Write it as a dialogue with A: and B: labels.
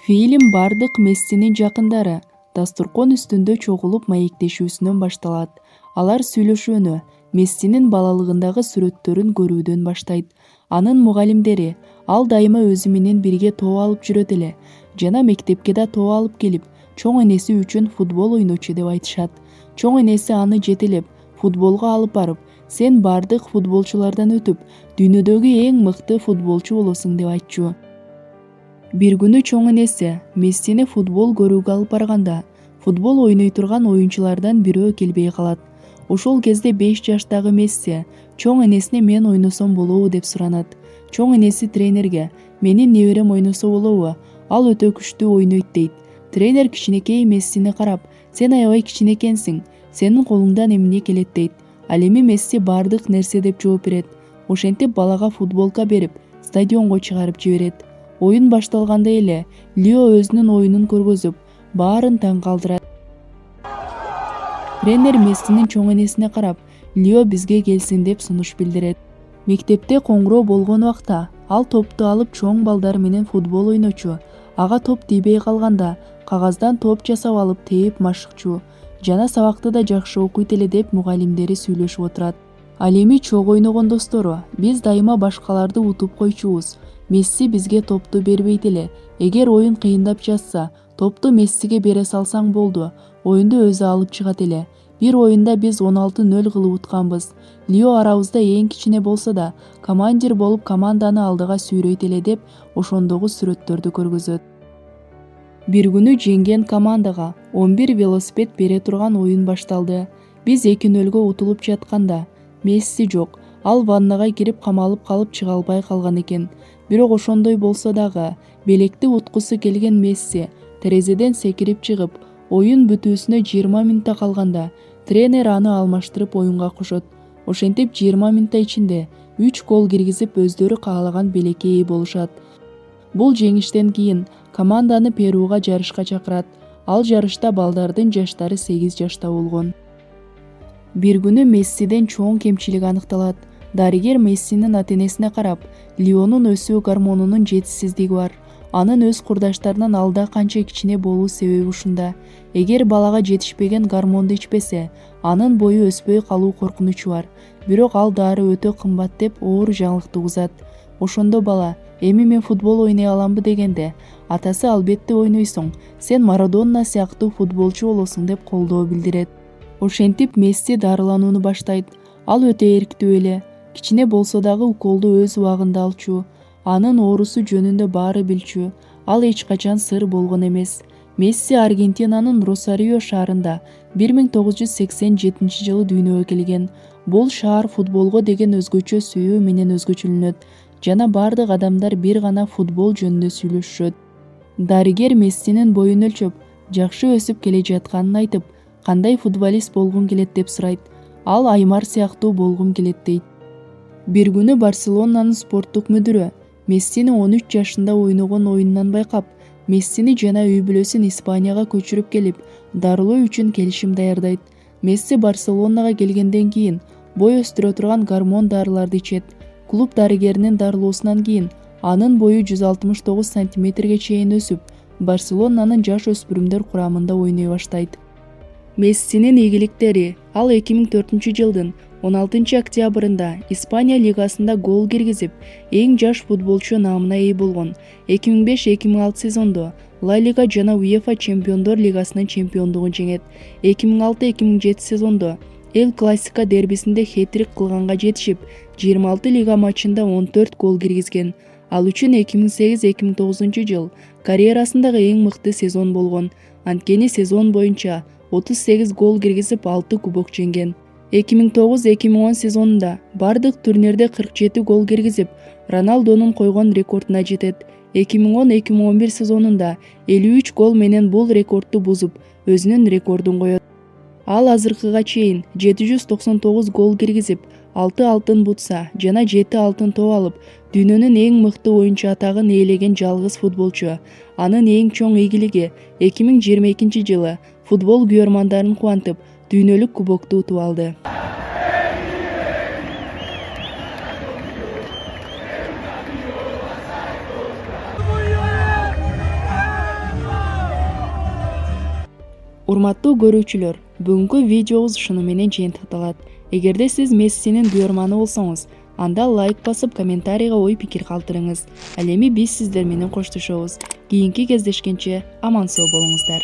A: Фильм бардык Мессинин жакындары дастуркон үстүндө чогулуп маектешүүсүнөн башталат. Алар сүйлөшүүнү Мессинин балалыгындагы сүрөттөрүн көрүүдөн баштайт. Анын мугалимдери ал дайыма өзү менен бирге тоо алып жүрөт эле жана мектепке да тоо алып келип, чоң энеси үчүн футбол ойночу деп айтышат. Чоң энеси аны жетелеп, футболго алып барып, сен бардык футболчулардан өтүп, дүйнөдөгү эң мыкты футболчу болосуң деп айтчу. Бир күнү чоң энеси Мессини футбол көрүүгө алып барганда, футбол ойной турган оюнчулардан бирөө келбей калат. Ошол кезде 5 жаштагы Месси чоң энесине мен ойносом болобу деп суранат. Чоң энеси тренерге менин неберем ойносо болобу? Ал өтө күчтүү ойнойт дейт. Тренер кичинекей Мессини карап, сен аябай кичинекенсиң, сенин колуңдан эмне келет дейт. Ал эми Месси бардык нерсе деп жооп берет. Ошентип балага футболка берип, стадионго чыгарып жиберет. Оюн башталганда эле Лио өзүнүн оюнун көргөзүп, баарын таң калтырат. Тренер Мессинин чоң энесине карап, Лио бизге келсин деп сунуш билдирет. Мектепте коңгуроо болгон убакта ал топту алып чоң балдар менен футбол ойночу. Ага топ тийбей калганда кагаздан топ жасап алып тээп машыкчу. Жана сабакты да жакшы окуйт эле деп мугалимдери сүйлөшүп отурат. Ал эми чогуу ойногон достору, биз дайыма башкаларды утуп койчубуз. Месси бизге топту бербейт эле. Эгер оюн кыйындап жатса, топту Мессиге бере салсаң болду. Оюнду өзү алып чыгат эле. Бир оюнда биз 16-0 кылып утканбыз. Лио арабызда эң кичине болсо да, командир болуп команданы алдыга сүйрөйт эле деп ошондогу сүрөттөрдү көргөзөт. Бир күнү жеңген командага 11 велосипед бере турган оюн башталды. Биз 2-0 утулуп жатканда Месси жок. Ал ваннага кирип камалып калып чыга албай калган экен. Бирок ошондой болсо дагы белекти уткусу келген Месси терезеден секирип чыгып, оюн бүтүүсүнө 20 мүнөттө калганда тренер аны алмаштырып оюнга кошот. Ошентип 20 мүнөттө ичинде 3 гол киргизип өздөрү каалаган белекке ээ болушат. Бул жеңиштен кийин команданы Перуга жарышка чакырат. Ал жарышта балдардын жаштары 8 жашта болгон. Бир күнү Мессиден чоң кемчилик аныкталат. Дарыгер Мессинин ата-энесине карап, Лионун өсүү гормонунун жетишсиздиги бар. Анын өз курдаштарынан алда канча кичине болуу себеби ушунда. Эгер балага жетишпеген гормонду ичпесе, анын бою өспөй калуу коркунучу бар. Бирок ал дары өтө кымбат деп оор жаңылык тугузат. Ошондо бала, эми мен футбол ойной аламбы дегенде, атасы албетте ойнойсуң, сен Марадона сыяктуу футболчу болосуң деп колдоо билдирет. Ошентип Месси дарыланууну баштайт. Ал өтө эрктүү эле. Кичине болсо дагы уколду өз убагында алчу. Анын оорусу жөнүндө баары билчү. Ал эч качан сыр болгон эмес. Месси Аргентинанын Росарио шаарында 1987 жылы дүйнөгө келген. Бул шаар футболго деген өзгөчө сүйүү менен өзгөчөлөнөт жана бардык адамдар бир гана футбол жөнүндө сүйлөшүшөт. Дарыгер Мессинин боюн өлчөп, жакшы өсүп келе жатканын айтып, кандай футболист болгуң келет деп сурайт. Ал Аймар сыяктуу болгум келет дейт. Бир күнү Барселонанын спорттук мүдүрү Мессини 13 жашында ойногон оюнунан байкап, Мессини жана үй бүлөсүн Испанияга көчүрүп келип, дарылоо үчүн келишим даярдайт. Месси Барселонага келгенден кийин бой өстүрө турган гормон дарыларды ичет. Клуб дарыгеринин дарылоосунан кийин анын бою 169 сантиметрге чейин өсүп, Барселонанын жаш өспүрүмдөр курамында ойной баштайт. Мессинин ийгиликтери ал 2004 жылдын 16 октябрында Испания лигасында гол киргизип, эң жаш футболчу наамына ээ болгон. 2005-2006 сезондо Ла Лига жана УЕФА Чемпиондор лигасынын чемпиондугун жеңет. 2006-2007 сезондо Эл Классика дербисинде хет-трик кылганга жетишип, 26 лига матчында 14 гол киргизген. Ал үчүн 2008-2009 жыл карьерасындагы эң мыкты сезон болгон. Анткени сезон боюнча 38 гол киргизип 6 кубок жеңген. 2009-2010 сезонунда бардык турнирде 47 гол киргизип, Роналдонун койгон рекордуна жетет. 2010-2011 сезонунда 53 гол менен бул рекордду бузуп, өзүнүн рекордун коет. Ал азыркыга чейин 799 гол киргизип, 6 алтын бутса жана 7 алтын топ алып, дүйнөнүн эң мыкты оюнчу атагын ээлеген жалгыз футболчу. Анын эң чоң ийгилиги 2022 жылы футбол күйөрмандарын кубантып, дүйнөлүк кубокту утуп алды. Урматтуу көрүүчүлөр, бүгүнкү видеобуз ушуну менен жыйынтыкталат. Эгерде сиз Мессинин дуйурманы болсоңуз, анда лайк басып комментарийга ой пикир калтырыңыз. Ал эми биз сиздер менен коштошобуз. Кийинки кездешкенче аман соо болуңуздар.